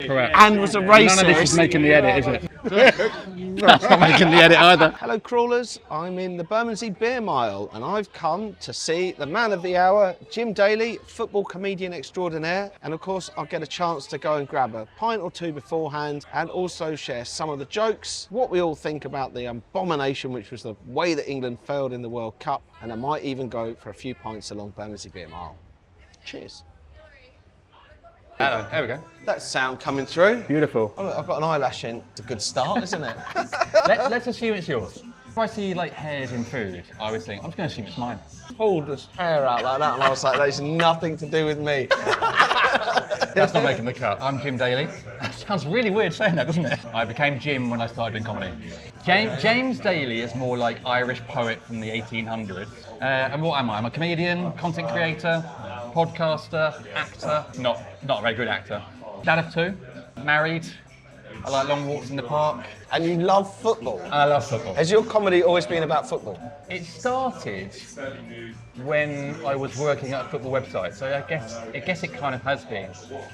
Correct. and was a racist. None of this is making the edit, is it? That's not making the edit either. Hello crawlers, I'm in the Bermondsey Beer Mile and I've come to see the man of the hour, Jim Daly, football comedian extraordinaire, and of course I'll get a chance to go and grab a pint or two beforehand and also share some of the jokes, what we all think about the abomination which was the way that England failed in the World Cup, and I might even go for a few pints along Bermondsey Beer Mile. Cheers. Hello, there we go. That sound coming through. Beautiful. Oh, look, I've got an eyelash in. It's a good start, isn't it? Let's assume it's yours. If I see like hairs in food, I would think, I'm just going to assume it's mine. Pulled this hair out like that and I was like, that's nothing to do with me. That's not making the cut. I'm Jim Daly. That sounds really weird saying that, doesn't it? I became Jim when I started doing comedy. James Daly is more like Irish poet from the 1800s. And what am I? I'm a comedian, content creator, podcaster, actor. Not a very good actor. Dad of two, married. I like long walks in the park. And you love football? And I love football. Has your comedy always been about football? It started when I was working at a football website, so I guess it kind of has been.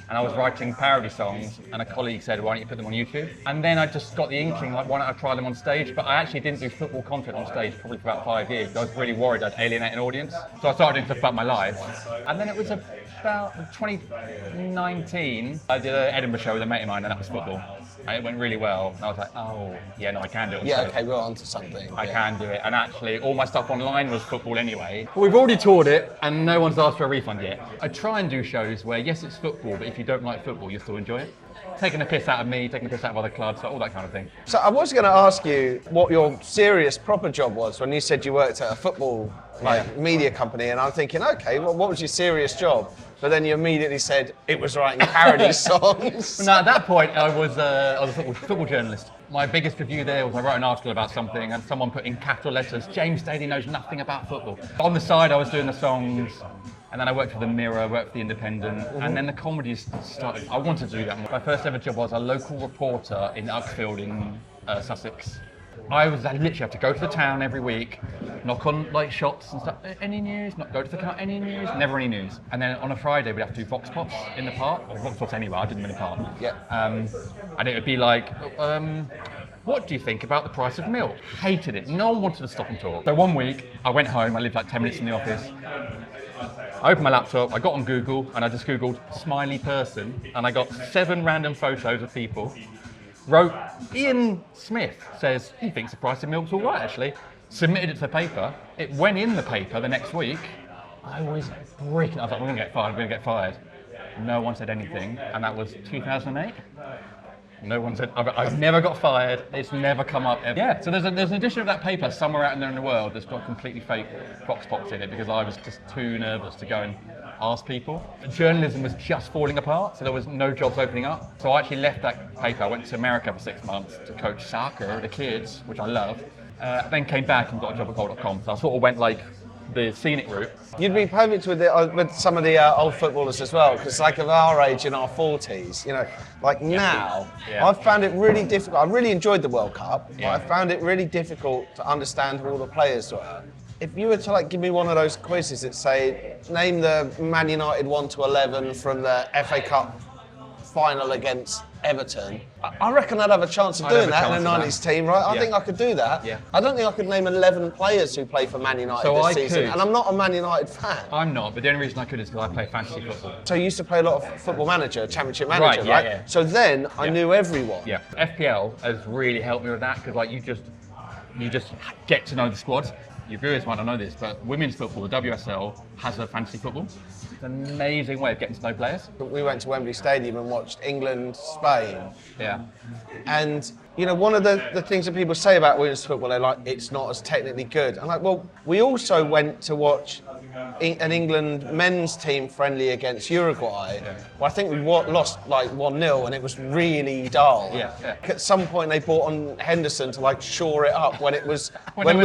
And I was writing parody songs, and a colleague said, why don't you put them on YouTube? And then I just got the inkling, like, why don't I try them on stage? But I actually didn't do football content on stage probably for about 5 years. I was really worried I'd alienate an audience. So I started doing stuff about my life. And then it was about 2019, I did an Edinburgh show with a mate of mine, and that was football. And it went really well. And I was like, oh, yeah, no, I can do it. Yeah, okay, we're on to something. I can do it. And actually, all my stuff online was football anyway. But we've already toured it, and no one's asked for a refund yet. I try and do shows where, yes, it's football, but if you don't like football, you still enjoy it. Taking a piss out of me, taking a piss out of other clubs, all that kind of thing. So I was going to ask you what your serious, proper job was when you said you worked at a football media company, and I'm thinking, okay, well, what was your serious job? But then you immediately said it was writing parody songs. No, at that point, I was a football journalist. My biggest review there was I wrote an article about something, and someone put in capital letters, James Daly knows nothing about football. On the side, I was doing the songs, and then I worked for The Mirror, I worked for The Independent, and then the comedy started. I wanted to do that. My first ever job was a local reporter in Uxfield in Sussex. I literally have to go to the town every week, knock on like shops and stuff. Any news? Not go to the car. Any news? Never any news. And then on a Friday we'd have to do vox pops in the park, or vox pops anywhere. I did them in the park. Yeah. And it would be like, what do you think about the price of milk? Hated it. No one wanted to stop and talk. So one week I went home. I lived like 10 minutes from the office. I opened my laptop. I got on Google and I just Googled smiley person, and I got 7 random photos of people. Wrote, Ian Smith says he thinks the price of milk's all right, actually. Submitted it to the paper. It went in the paper the next week. I was breaking. I was like, we're going to get fired, we're going to get fired. No one said anything, and that was 2008. No one said, I've never got fired. It's never come up ever. Yeah, so there's an edition of that paper somewhere out there in the world that's got completely fake vox pops in it because I was just too nervous to go and ask people. Journalism was just falling apart, so there was no jobs opening up. So I actually left that paper. I went to America for 6 months to coach soccer, the kids, which I love. Then came back and got a job at goal.com. So I sort of went like the scenic route. You'd be perfect with some of the old footballers as well, because like of our age in our 40s, you know, like now, I've found it really difficult. I really enjoyed the World Cup, but I found it really difficult to understand who all the players were. If you were to like give me one of those quizzes that say, name the Man United 1 to 11 from the FA Cup final against Everton, I reckon I'd have a chance of doing that in a 90s team, right? I think I could do that. Yeah. I don't think I could name 11 players who play for Man United this season, and I'm not a Man United fan. I'm not, but the only reason I could is because I play fantasy football. So you used to play a lot of Football Manager, Championship Manager, right? Yeah. So then I knew everyone. Yeah, FPL has really helped me with that because like you just get to know the squad. Your viewers might not know this, but women's football, the WSL, has a fantasy football. It's an amazing way of getting to know players. We went to Wembley Stadium and watched England, Spain. Yeah. And, you know, one of the things that people say about women's football, they're like, it's not as technically good. I'm like, well, we also went to watch an England men's team friendly against Uruguay. Yeah. Well, I think we lost like 1-0 and it was really dull. Yeah. At some point they brought on Henderson to like shore it up when it was when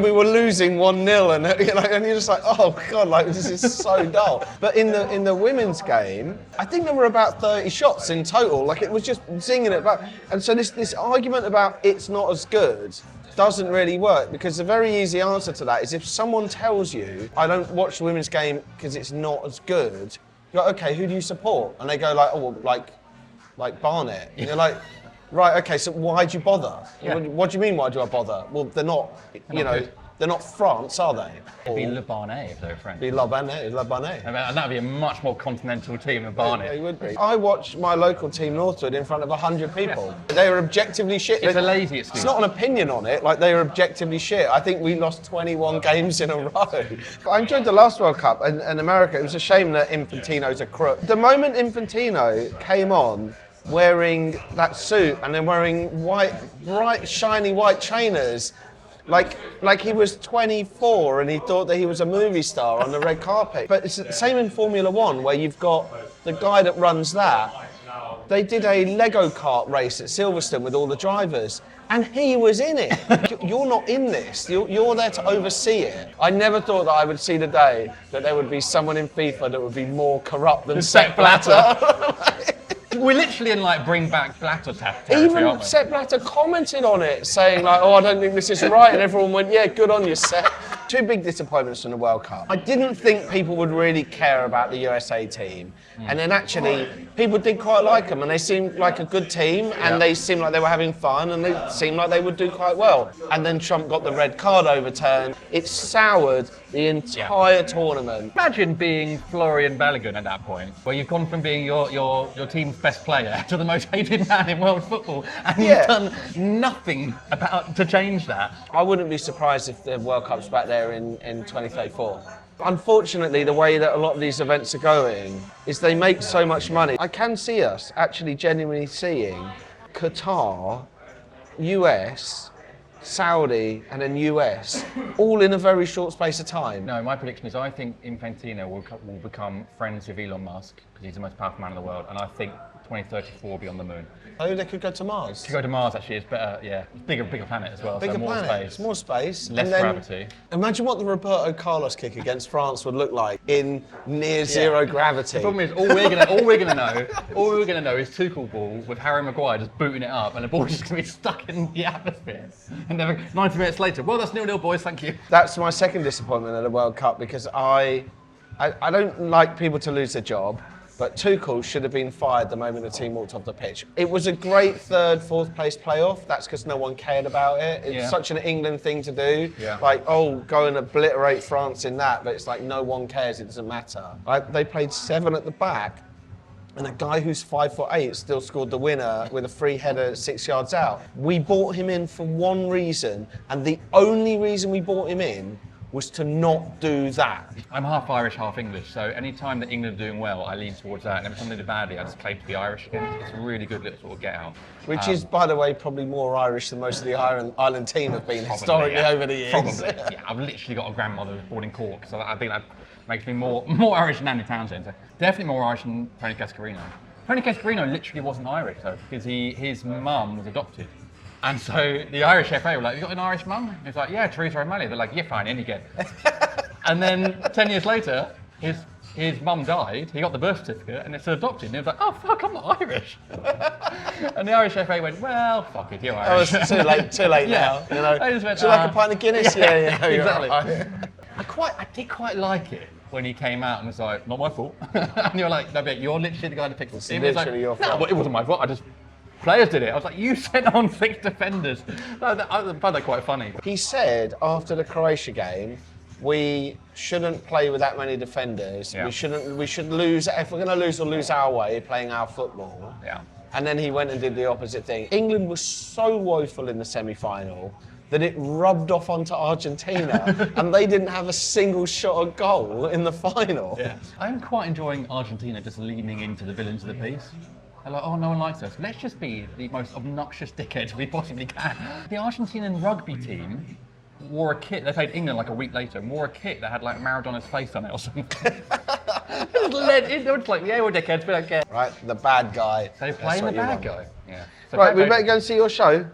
we were losing 1-0 and you know, and you're just like, oh god, like this is so dull. But in the women's game, I think there were about 30 shots in total. Like it was just zinging it back. And so this argument about it's not as good doesn't really work, because the very easy answer to that is if someone tells you, I don't watch the women's game because it's not as good, you're like, okay, who do you support? And they go like, oh, like like Barnet. And you're like, right, okay, so why'd you bother? Yeah. What do you mean, why do I bother? Well, they're not, they're not France, are they? It'd be Le Barnet if they were French. Be La Barnet, La Barnet. And that'd be a much more continental team than Barnet. It would be. I watched my local team, Northwood, in front of 100 people. Yeah. They were objectively shit. It's a lazy excuse. It's not an opinion on it, like they were objectively shit. I think we lost 21 games in a row. I enjoyed the last World Cup and America. It was a shame that Infantino's a crook. The moment Infantino came on, wearing that suit and then wearing bright, shiny white trainers, like he was 24 and he thought that he was a movie star on the red carpet. But it's the same in Formula One, where you've got the guy that runs that. They did a Lego kart race at Silverstone with all the drivers, and he was in it. You're not in this. You're there to oversee it. I never thought that I would see the day that there would be someone in FIFA that would be more corrupt than Sepp Blatter. We're literally in like bring back Blatter territory, even Sepp Blatter commented on it, saying like, oh, I don't think this is right, and everyone went, yeah, good on you, Sepp. Two big disappointments from the World Cup. I didn't think people would really care about the USA team, and then actually people did quite like them, and they seemed like a good team, and they seemed like they were having fun, and they seemed like they would do quite well. And then Trump got the red card overturned. It soured the entire tournament. Imagine being Florian Balogun at that point, where you've gone from being your team's best player to the most hated man in world football, and you've done nothing to change that. I wouldn't be surprised if the World Cup's back there in 2034. Unfortunately, the way that a lot of these events are going is they make so much money. I can see us actually genuinely seeing Qatar, US, Saudi and then US, all in a very short space of time. No, my prediction is I think Infantino will become friends with Elon Musk because he's the most powerful man in the world, and I think 2034 will be on the moon. Oh, they could go to Mars. To go to Mars actually is better, yeah. It's bigger planet as well, bigger so more planet, space. More space. Less gravity. Imagine what the Roberto Carlos kick against France would look like in near zero gravity. The problem is, all we're gonna know is Tuchel ball with Harry Maguire just booting it up, and the ball's just gonna be stuck in the atmosphere. And then 90 minutes later, well, that's 0-0, boys, thank you. That's my second disappointment at the World Cup, because I don't like people to lose their job. But Tuchel should have been fired the moment the team walked off the pitch. It was a great third, fourth place playoff. That's because no one cared about it. It's such an England thing to do. Yeah. Like, oh, go and obliterate France in that. But it's like, no one cares, it doesn't matter. Like, they played 7 at the back, and a guy who's 5'8" still scored the winner with a free header 6 yards out. We bought him in for one reason, and the only reason we bought him in was to not do that. I'm half Irish, half English, so any time that England are doing well, I lean towards that. And every time they do badly, I just claim to be Irish again. It's a really good little sort of get out. Which is, by the way, probably more Irish than most of the island team have been historically over the years. Probably, yeah. I've literally got a grandmother who was born in Cork, so I think that makes me more Irish than Andy Townsend. So definitely more Irish than Tony Cascarino. Tony Cascarino literally wasn't Irish though, because his mum was adopted. And so the Irish FA were like, you got an Irish mum? He's like, yeah, Teresa O'Malley. They're like, yeah, fine, in you get. And then 10 years later, his mum died, he got the birth certificate, and it's adopted. And he was like, oh, fuck, I'm not Irish. And the Irish FA went, well, fuck it, you're Irish. Oh, it's too late now. You know? I just went, do you like a pint of Guinness? Yeah, exactly. I did quite like it when he came out and was like, not my fault. And you're like, no, but you're literally the guy that picked it. It's literally your fault. No, it wasn't my fault, players did it. I was like, you sent on 6 defenders. I found that quite funny. He said after the Croatia game, we shouldn't play with that many defenders. Yeah. We should lose, if we're going to lose, we'll lose our way, playing our football. Yeah. And then he went and did the opposite thing. England was so woeful in the semi-final that it rubbed off onto Argentina, and they didn't have a single shot at goal in the final. Yeah. I'm quite enjoying Argentina just leaning into the villains of the piece. They're like, oh, no one likes us. Let's just be the most obnoxious dickheads we possibly can. The Argentinian rugby team wore a kit, they played England like a week later, and wore a kit that had like Maradona's face on it or something. They were just like, yeah, we're dickheads, we don't care. Right, the bad guy. They're playing the bad guy. Yeah. So right, we better go and see your show.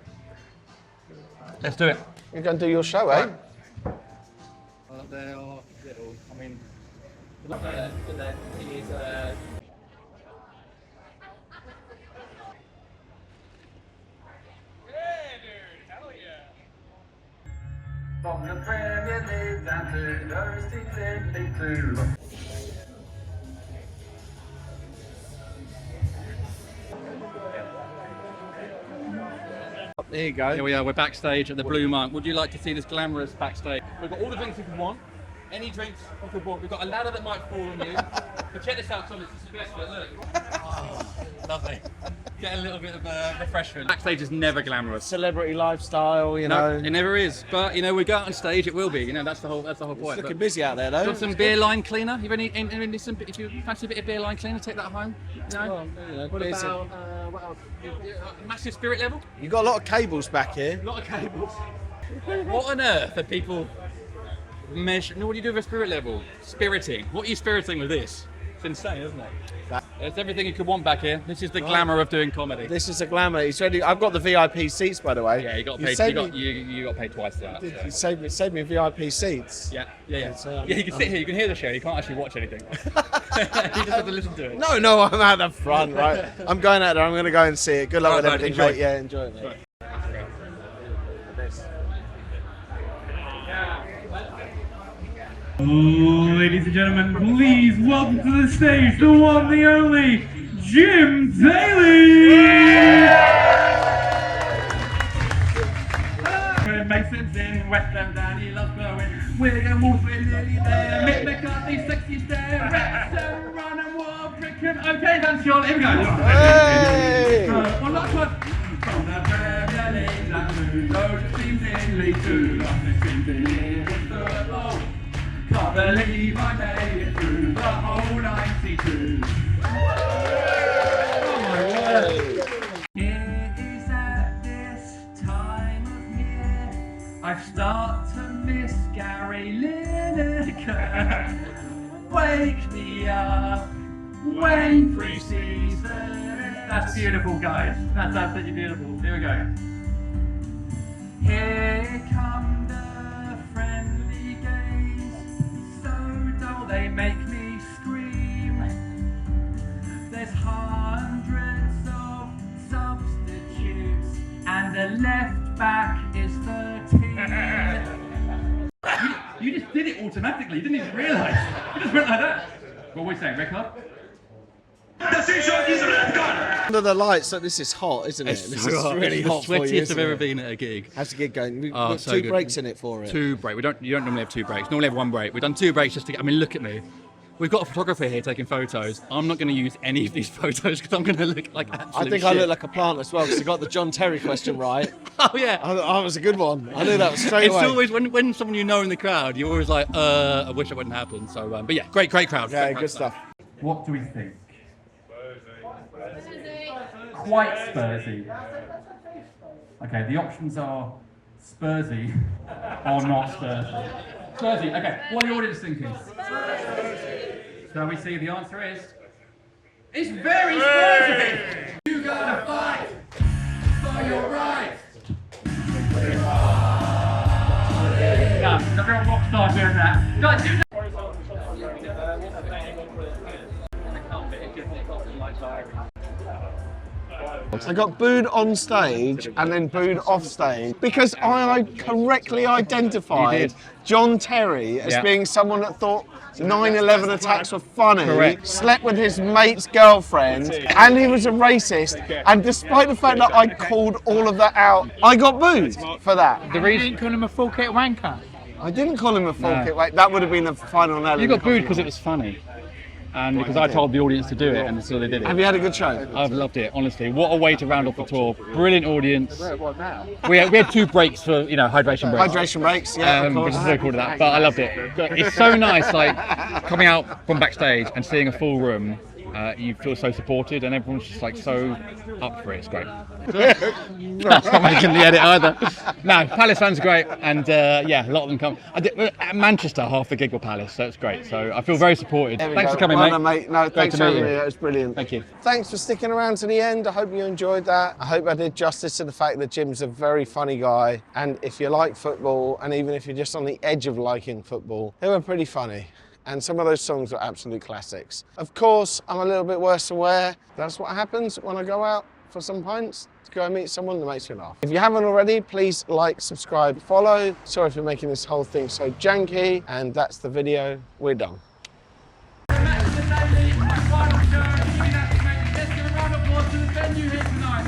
Let's do it. You're going to do your show, eh? They are little, I mean... From the Premier League down to those teams in League Two. There you go. Here we are, we're backstage at the Blue Monk. Would you like to see this glamorous backstage? We've got all the drinks you can want. Any drinks off the board. We've got a ladder that might fall on you. But check this out, Thomas. This is best, look. Oh, lovely. Get a little bit of refreshment. Backstage is never glamorous. Celebrity lifestyle, you know. No, it never is. But you know, we go out on stage, it will be. You know, that's the whole point. It's looking busy out there, though. Got some beer line cleaner. If you fancy a bit of beer line cleaner, take that home. No. Well, you know, What about what else? Massive spirit level. You got a lot of cables back here. A lot of cables. What on earth are people measure? No, what do you do with a spirit level? Spiriting. What are you spiriting with this? It's insane, isn't it? It's everything you could want back here. This is the glamour of doing comedy. This is the glamour. He's ready. I've got the VIP seats, by the way. Yeah, you got paid. You got paid twice for that. So. You saved me VIP seats. Yeah. Yeah, you can sit here. You can hear the show. You can't actually watch anything. You just have to listen to it. No, I'm at the front, right? I'm going out there. I'm going to go and see it. Good luck with everything, mate. Yeah, enjoy it, mate. Ladies and gentlemen, please welcome to the stage the one, the only, Jim Daly! It makes sense in West Ham, Danny loves blowing. Wigan, Wolf, we're nearly there. Mick McCarthy, sexy stare. Wrexham, Run and War, Brickham. Okay, that's your. Here we go. Hey! One last one. From the Premier League, that moves those teams in League Two. Nothing seems to live with the ball. Can't believe I made it through the whole 92. Oh my word. It is at this time of year I start to miss Gary Lineker. Wake me up when pre-season. That's beautiful, guys. That's absolutely beautiful. Here we go. Here come the friendly games. They make me scream. There's hundreds of substitutes and the left back is 13. You just did it automatically, you didn't even realise. You just went like that. What are we saying, record? Under the lights, so this is hot, isn't it? This is really hot for you. Sweatiest I've ever been at a gig. How's the gig going? We've got so two good. breaks in it for it. You don't normally have 2 breaks. Normally have 1 break. We've done 2 breaks just to get. I mean, look at me. We've got a photographer here taking photos. I'm not going to use any of these photos because I'm going to look like absolute I think shit. I look like a plant as well because I got the John Terry question right. Oh yeah. I was a good one. I knew that was straight away. It's always when someone you know in the crowd, you're always like, I wish it wouldn't happen. So, but yeah, great crowd. Yeah, Great good stuff. What do we think? Quite Spursy. Okay, the options are Spursy or not Spursy. Spursy, okay. What are the audience thinking? Spursy. So we see the answer is... It's very Spursy! You gotta fight for your rights! Yeah, the real rock star doing that. Guys, do that! I got booed on stage and then booed off stage because I correctly identified John Terry as being someone that thought 9/11 attacks were funny, slept with his mate's girlfriend, and he was a racist. And despite the fact that I called all of that out, I got booed for that. The reason you call him a full kit wanker. I didn't call him a full kit. Wait, that would have been the final nail. You got booed because it was funny. And because I told the audience to do it, and so they did it. Have you had a good show? I've loved it, honestly. What a way to round off the tour. Brilliant audience. We had 2 breaks for, hydration breaks. Hydration breaks, yeah, of course. Which is so cool to that, but I loved it. It's so nice, like, coming out from backstage and seeing a full room. You feel so supported, and everyone's just like so up for it. It's great. That's not making the edit either. No, Palace fans are great, and a lot of them come. At Manchester, half the gig were Palace, so it's great. So I feel very supported. Thanks for coming, mate. No, thanks for having me. It was brilliant. Thank you. Thanks for sticking around to the end. I hope you enjoyed that. I hope I did justice to the fact that Jim's a very funny guy, and if you like football, and even if you're just on the edge of liking football, they were pretty funny. And some of those songs are absolute classics. Of course, I'm a little bit worse aware. That's what happens when I go out for some pints to go and meet someone that makes me laugh. If you haven't already, please like, subscribe, follow. Sorry for making this whole thing so janky. And that's the video. We're done.